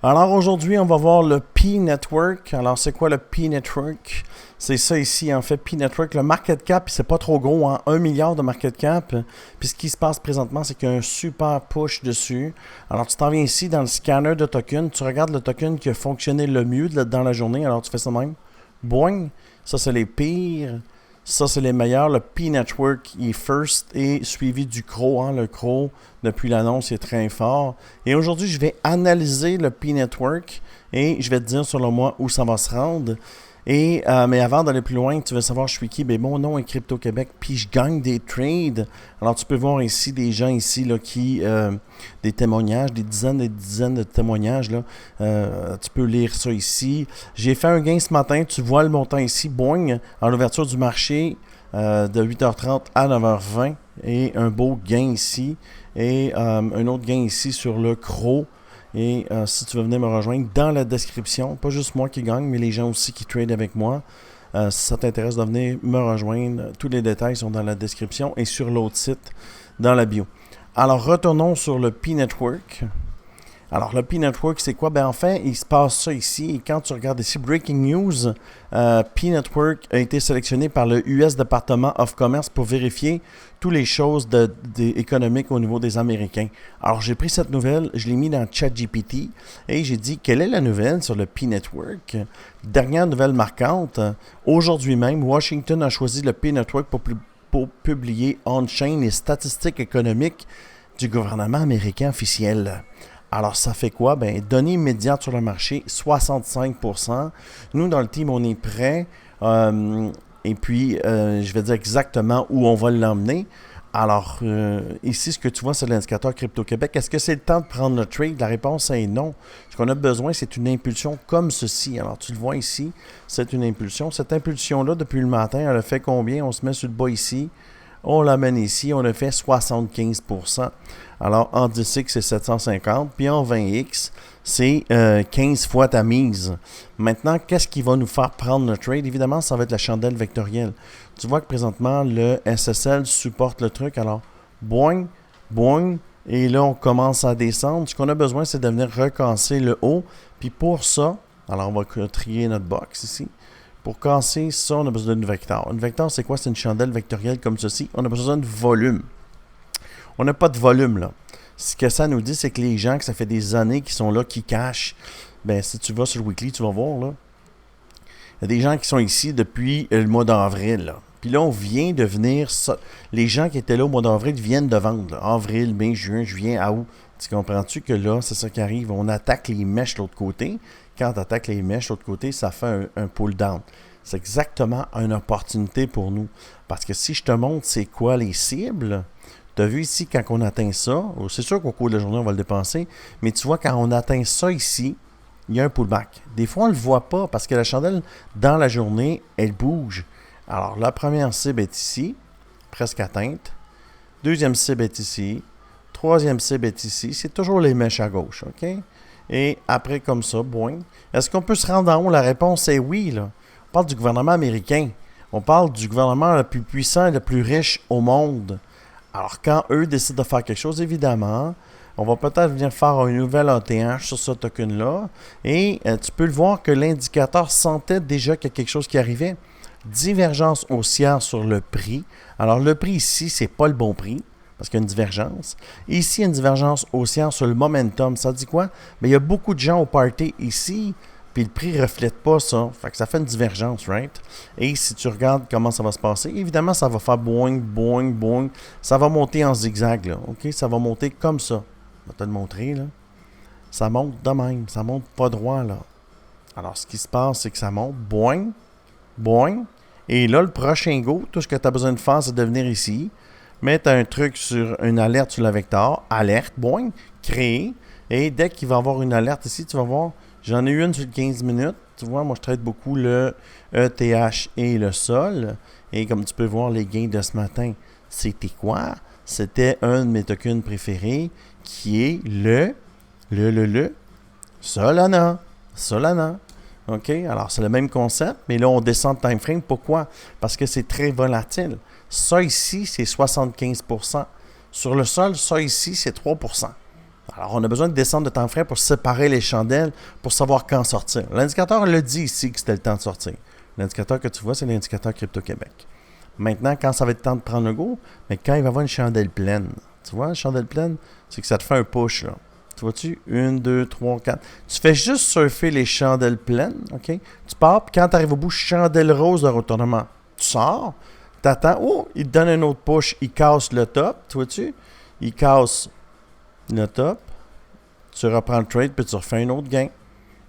Alors aujourd'hui, on va voir le P-Network. Alors c'est quoi le P-Network? C'est ça ici, en fait, P-Network. Le market cap, c'est pas trop gros, hein? 1 milliard de market cap. Puis ce qui se passe présentement, c'est qu'il y a un super push dessus. Alors tu t'en viens ici dans le scanner de token. Tu regardes le token qui a fonctionné le mieux dans la journée. Alors tu fais ça de même. Boing. Ça, c'est les pires. Ça, c'est les meilleurs. Le P-Network est first et suivi du CRO. Hein. Le CRO, depuis l'annonce, est très fort. Et aujourd'hui, je vais analyser le P-Network et je vais te dire, selon moi, où ça va se rendre. Mais avant d'aller plus loin, tu veux savoir je suis qui? Ben, mon nom est Crypto Québec, puis je gagne des trades. Alors, tu peux voir ici des gens ici là, des témoignages, des dizaines et des dizaines de témoignages. Là. Tu peux lire ça ici. J'ai fait un gain ce matin, tu vois le montant ici, boing, en l'ouverture du marché de 8h30 à 9h20. Et un beau gain ici. Et un autre gain ici sur le CRO. Et si tu veux venir me rejoindre dans la description, pas juste moi qui gagne, mais les gens aussi qui trade avec moi, si ça t'intéresse de venir me rejoindre, tous les détails sont dans la description et sur l'autre site dans la bio. Alors retournons sur le P-Network. Alors, le P-Network, c'est quoi? Ben, en fait, il se passe ça ici. Et quand tu regardes ici, Breaking News, P-Network a été sélectionné par le US Department of Commerce pour vérifier toutes les choses économiques au niveau des Américains. Alors, j'ai pris cette nouvelle, je l'ai mis dans ChatGPT et j'ai dit, quelle est la nouvelle sur le P-Network? Dernière nouvelle marquante, aujourd'hui même, Washington a choisi le P-Network pour publier on-chain les statistiques économiques du gouvernement américain officiel. Alors, ça fait quoi? Ben, données immédiates sur le marché, 65%. Nous, dans le team, on est prêts. Et puis, je vais dire exactement où on va l'emmener. Alors, ici, ce que tu vois, c'est l'indicateur Crypto Québec. Est-ce que c'est le temps de prendre le trade? La réponse est non. Ce qu'on a besoin, c'est une impulsion comme ceci. Alors, tu le vois ici, c'est une impulsion. Cette impulsion-là, depuis le matin, elle a fait combien? On se met sur le bas ici. On l'amène ici, on a fait 75%. Alors, en 10x, c'est 750. Puis en 20x, c'est 15 fois ta mise. Maintenant, qu'est-ce qui va nous faire prendre le trade? Évidemment, ça va être la chandelle vectorielle. Tu vois que présentement, le SSL supporte le truc. Alors, boing, boing. Et là, on commence à descendre. Ce qu'on a besoin, c'est de venir recasser le haut. Puis pour ça, alors on va trier notre box ici. Pour casser ça, on a besoin d'une vecteur. Une vecteur, c'est quoi? C'est une chandelle vectorielle comme ceci. On a besoin de volume. On n'a pas de volume, là. Ce que ça nous dit, c'est que les gens, que ça fait des années qui sont là, qui cachent, ben si tu vas sur le Weekly, tu vas voir, là. Il y a des gens qui sont ici depuis le mois d'avril, là. Puis là, on vient de venir... Les gens qui étaient là au mois d'avril viennent de vendre, là. Avril, mai, juin, juillet, août. Tu comprends-tu que là, c'est ça qui arrive? On attaque les mèches de l'autre côté. Quand tu attaques les mèches de l'autre côté, ça fait un pull-down. C'est exactement une opportunité pour nous. Parce que si je te montre c'est quoi les cibles, tu as vu ici quand on atteint ça, c'est sûr qu'au cours de la journée, on va le dépenser, mais tu vois quand on atteint ça ici, il y a un pullback. Des fois, on ne le voit pas parce que la chandelle, dans la journée, elle bouge. Alors, la première cible est ici, presque atteinte. Deuxième cible est ici. Troisième cible est ici. C'est toujours les mèches à gauche, OK? Et après, comme ça, boing. Est-ce qu'on peut se rendre en haut? La réponse est oui, là. On parle du gouvernement américain. On parle du gouvernement le plus puissant et le plus riche au monde. Alors, quand eux décident de faire quelque chose, évidemment, on va peut-être venir faire un nouvel ATH sur ce token-là. Et tu peux le voir que l'indicateur sentait déjà qu'il y a quelque chose qui arrivait. Divergence haussière sur le prix. Alors, le prix ici, c'est pas le bon prix. Parce qu'il y a une divergence. Ici, il y a une divergence haussière sur le momentum. Ça dit quoi? Bien, il y a beaucoup de gens au party ici, puis le prix ne reflète pas ça. Fait que ça fait une divergence, right? Et si tu regardes comment ça va se passer, évidemment, ça va faire boing, boing, boing. Ça va monter en zigzag, là. OK? Ça va monter comme ça. Je vais te le montrer, là. Ça monte de même. Ça monte pas droit, là. Alors, ce qui se passe, c'est que ça monte, boing, boing. Et là, le prochain go, tout ce que tu as besoin de faire, c'est de venir ici, mettre un truc sur une alerte sur la vecteur, alerte, boing, créer, et dès qu'il va y avoir une alerte ici, tu vas voir, j'en ai eu une sur 15 minutes, tu vois, moi je traite beaucoup le ETH et le sol, et comme tu peux voir les gains de ce matin, c'était quoi? C'était un de mes tokens préférés, qui est le Solana. Solana. OK? Alors, c'est le même concept, mais là, on descend de time frame. Pourquoi? Parce que c'est très volatile. Ça ici, c'est 75%. Sur le sol, ça ici, c'est 3%. Alors, on a besoin de descendre de temps frais pour séparer les chandelles, pour savoir quand sortir. L'indicateur le dit ici que c'était le temps de sortir. L'indicateur que tu vois, c'est l'indicateur Crypto-Québec. Maintenant, quand ça va être temps de prendre le go, mais quand il va y avoir une chandelle pleine, tu vois, une chandelle pleine, c'est que ça te fait un push, là. Tu vois-tu? 1, 2, 3, 4. Tu fais juste surfer les chandelles pleines, OK? Tu pars, puis quand tu arrives au bout, chandelle rose de retournement. Tu sors, tu attends. Oh, il te donne un autre push, il casse le top, tu vois-tu? Il casse le top. Tu reprends le trade, puis tu refais un autre gain.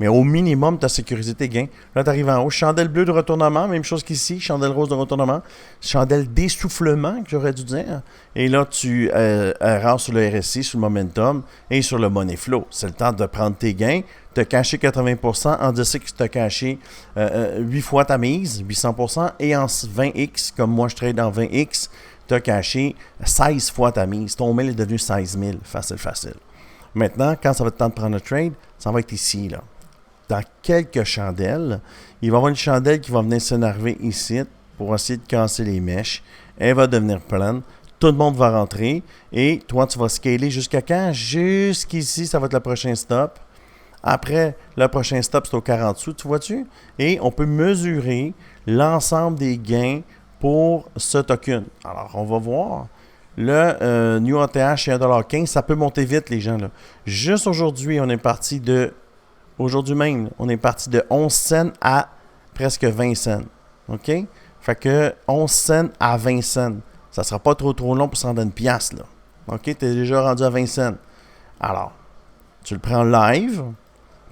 Mais au minimum, ta sécurité gain. Là, tu arrives en haut. Chandelle bleue de retournement, même chose qu'ici. Chandelle rose de retournement. Chandelle d'essoufflement, que j'aurais dû dire. Et là, tu rentres sur le RSI, sur le momentum et sur le money flow. C'est le temps de prendre tes gains. Tu as caché 80%. En 10X, tu as caché 8 fois ta mise, 800%. Et en 20X, comme moi, je trade en 20X, tu as caché 16 fois ta mise. Ton mail est devenu 16 000. Facile, facile. Maintenant, quand ça va être temps de prendre le trade, ça va être ici, là. Dans quelques chandelles, il va y avoir une chandelle qui va venir s'énerver ici pour essayer de casser les mèches. Elle va devenir pleine. Tout le monde va rentrer. Et toi, tu vas scaler jusqu'à quand? Jusqu'ici, ça va être le prochain stop. Après, le prochain stop, c'est au 40 sous, tu vois-tu? Et on peut mesurer l'ensemble des gains pour ce token. Alors, on va voir. Le New ATH, c'est 1,15$. Ça peut monter vite, les gens, là. Juste aujourd'hui, on est parti de... Aujourd'hui même, on est parti de 11 cents à presque 20 cents. OK? Fait que 11 cents à 20 cents. Ça sera pas trop long pour s'en donner une pièce, là. OK? Tu es déjà rendu à 20 cents. Alors, tu le prends live,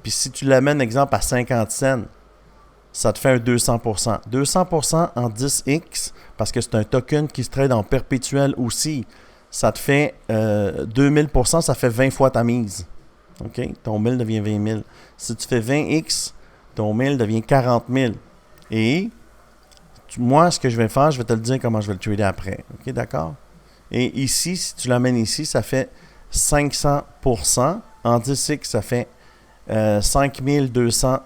puis si tu l'amènes, exemple, à 50 cents, ça te fait un 200%. 200% en 10X, parce que c'est un token qui se trade en perpétuel aussi. Ça te fait 2000%, ça fait 20 fois ta mise. OK? Ton 1000 devient 20 000. Si tu fais 20X, ton 1000 devient 40 000. Et moi, ce que je vais faire, je vais te le dire comment je vais le trader après. OK? D'accord? Et ici, si tu l'amènes ici, ça fait 500%. En 10X, ça fait 5200.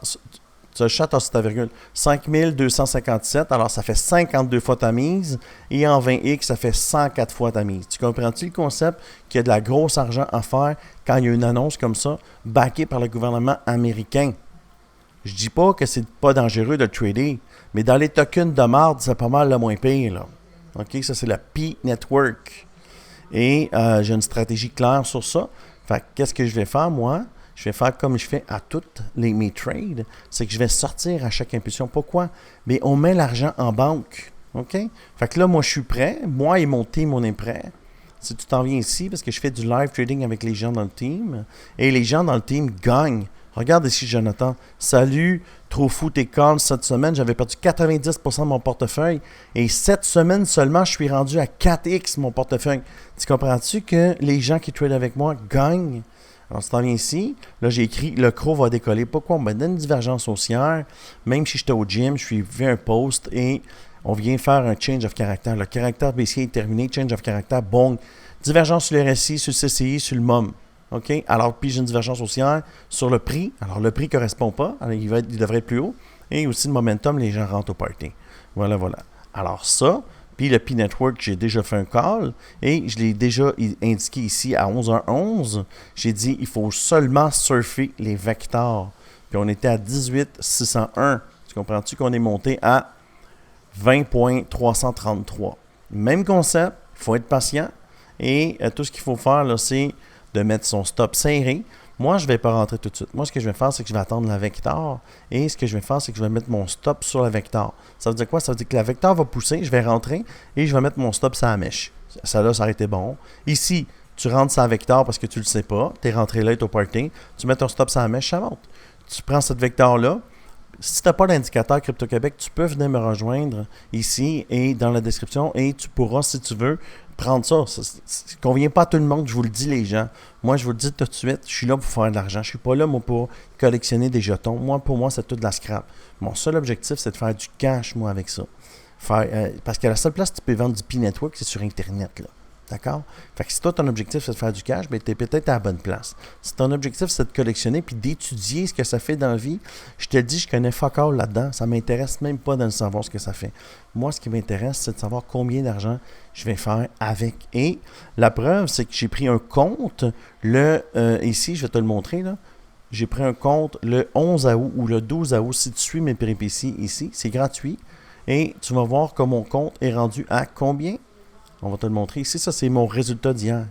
Tu as chat sur ta virgule. 5257. Alors, ça fait 52 fois ta mise. Et en 20X, ça fait 104 fois ta mise. Tu comprends-tu le concept qu'il y a de la grosse argent à faire quand il y a une annonce comme ça, backée par le gouvernement américain? Je dis pas que c'est pas dangereux de trader, mais dans les tokens de marde, c'est pas mal le moins pire, là. OK? Ça, c'est la P-Network. Et j'ai une stratégie claire sur ça. Fait que qu'est-ce que je vais faire, moi? Je vais faire comme je fais à toutes mes trades, c'est que je vais sortir à chaque impulsion. Pourquoi? Mais on met l'argent en banque. OK? Fait que là, moi, je suis prêt. Moi et mon team, on est prêt. Si tu t'en viens ici, parce que je fais du live trading avec les gens dans le team, et les gens dans le team gagnent. Regarde ici, Jonathan. Salut, trop fou tes calls cette semaine. J'avais perdu 90% de mon portefeuille. Et cette semaine seulement, je suis rendu à 4X mon portefeuille. Tu comprends-tu que les gens qui tradent avec moi gagnent? Alors, si tu t'en viens ici, là, j'ai écrit « Le CRO va décoller ». Pourquoi? On me donne une divergence haussière. Même si j'étais au gym, je suis vu un post et on vient faire un change of character. Le caractère baissier est terminé. Change of character, bon. Divergence sur le RSI, sur le CCI, sur le MOM. OK? Alors, puis j'ai une divergence haussière sur le prix. Alors, le prix ne correspond pas. Alors, il devrait être plus haut. Et aussi le momentum, les gens rentrent au party. Voilà, voilà. Alors, ça... Puis le P-Network, j'ai déjà fait un call et je l'ai déjà indiqué ici à 11h11. J'ai dit il faut seulement surfer les vecteurs. Puis on était à 18,601. Tu comprends-tu qu'on est monté à 20,333. Même concept, il faut être patient. Et tout ce qu'il faut faire, là, c'est de mettre son stop serré. Moi, je ne vais pas rentrer tout de suite. Moi, ce que je vais faire, c'est que je vais attendre la vecteur. Et ce que je vais faire, c'est que je vais mettre mon stop sur la vecteur. Ça veut dire quoi? Ça veut dire que la vecteur va pousser, je vais rentrer et je vais mettre mon stop sur la mèche. Ça là, ça aurait été bon. Ici, tu rentres sur la vecteur parce que tu ne le sais pas. Tu es rentré là, tu es au parking. Tu mets ton stop sur la mèche, ça monte. Tu prends cette vecteur-là. Si tu n'as pas l'indicateur Crypto-Québec, tu peux venir me rejoindre ici et dans la description et tu pourras, si tu veux, prendre ça. Ça ne convient pas à tout le monde, je vous le dis, les gens. Moi, je vous le dis tout de suite, je suis là pour faire de l'argent. Je ne suis pas là, moi, pour collectionner des jetons. Moi, pour moi, c'est tout de la scrap. Mon seul objectif, c'est de faire du cash, moi, avec ça. Parce que la seule place où tu peux vendre du P-Network, c'est sur Internet, là. D'accord? Fait que si toi, ton objectif, c'est de faire du cash, ben, tu es peut-être à la bonne place. Si ton objectif, c'est de collectionner puis d'étudier ce que ça fait dans la vie, je te dis, je connais fuck all là-dedans. Ça m'intéresse même pas de le savoir ce que ça fait. Moi, ce qui m'intéresse, c'est de savoir combien d'argent je vais faire avec. Et la preuve, c'est que j'ai pris un compte, ici, je vais te le montrer, là. J'ai pris un compte le 11 août ou le 12 août. Si tu suis mes péripéties ici, c'est gratuit. Et tu vas voir que mon compte est rendu à combien? On va te le montrer. Ici, ça, c'est mon résultat d'hier.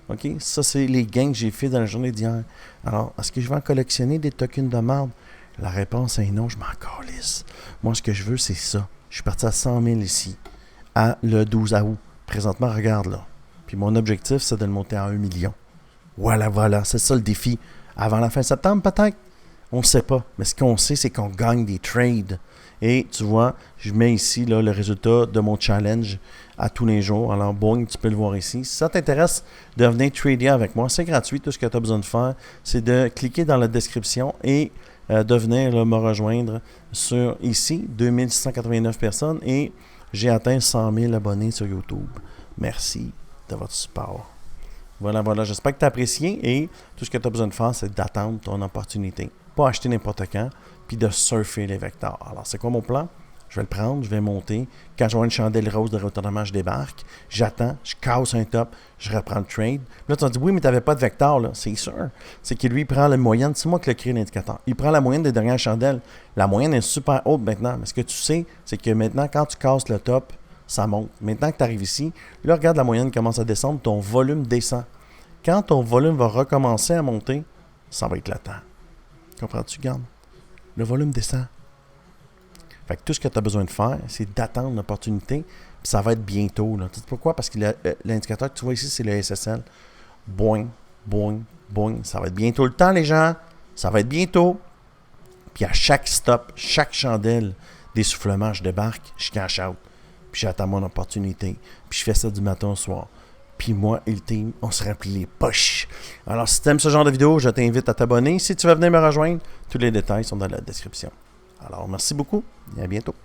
OK? Ça, c'est les gains que j'ai fait dans la journée d'hier. Alors, est-ce que je vais en collectionner des tokens de marde? La réponse est non, je m'en calisse. Moi, ce que je veux, c'est ça. Je suis parti à 100 000 ici, à le 12 août. Présentement, regarde là. Puis mon objectif, c'est de le monter à 1 million. Voilà. C'est ça le défi. Avant la fin septembre, peut-être? On ne sait pas. Mais ce qu'on sait, c'est qu'on gagne des trades. Et tu vois, je mets ici là, le résultat de mon challenge à tous les jours. Alors, boing, tu peux le voir ici. Si ça t'intéresse de venir trader avec moi, c'est gratuit. Tout ce que tu as besoin de faire, c'est de cliquer dans la description et de venir là, me rejoindre sur ici, 2689 personnes. Et j'ai atteint 100 000 abonnés sur YouTube. Merci de votre support. Voilà. J'espère que tu as apprécié et tout ce que tu as besoin de faire, c'est d'attendre ton opportunité. Pas acheter n'importe quand, puis de surfer les vecteurs. Alors, c'est quoi mon plan? Je vais le prendre, je vais monter. Quand je vois une chandelle rose de retournement, je débarque. J'attends, je casse un top, je reprends le trade. Là, tu vas dire, oui, mais tu n'avais pas de vecteur, là. C'est sûr. C'est que lui, il prend la moyenne. C'est moi qui l'ai créé l'indicateur. Il prend la moyenne des dernières chandelles. La moyenne est super haute maintenant. Mais ce que tu sais, c'est que maintenant, quand tu casses le top, ça monte. Maintenant que tu arrives ici, là, regarde, la moyenne commence à descendre, ton volume descend. Quand ton volume va recommencer à monter, ça va être le temps. Comprends-tu, garde? Le volume descend. Fait que tout ce que tu as besoin de faire, c'est d'attendre l'opportunité, puis ça va être bientôt. Là. Tu sais pourquoi? Parce que l'indicateur que tu vois ici, c'est le SSL. Boing. Ça va être bientôt le temps, les gens. Ça va être bientôt. Puis à chaque stop, chaque chandelle d'essoufflement, je débarque, je cash out. Puis j'attends mon opportunité. Puis je fais ça du matin au soir. Puis moi et le team, on se remplit les poches. Alors, si tu aimes ce genre de vidéo, je t'invite à t'abonner. Si tu veux venir me rejoindre, tous les détails sont dans la description. Alors, merci beaucoup et à bientôt.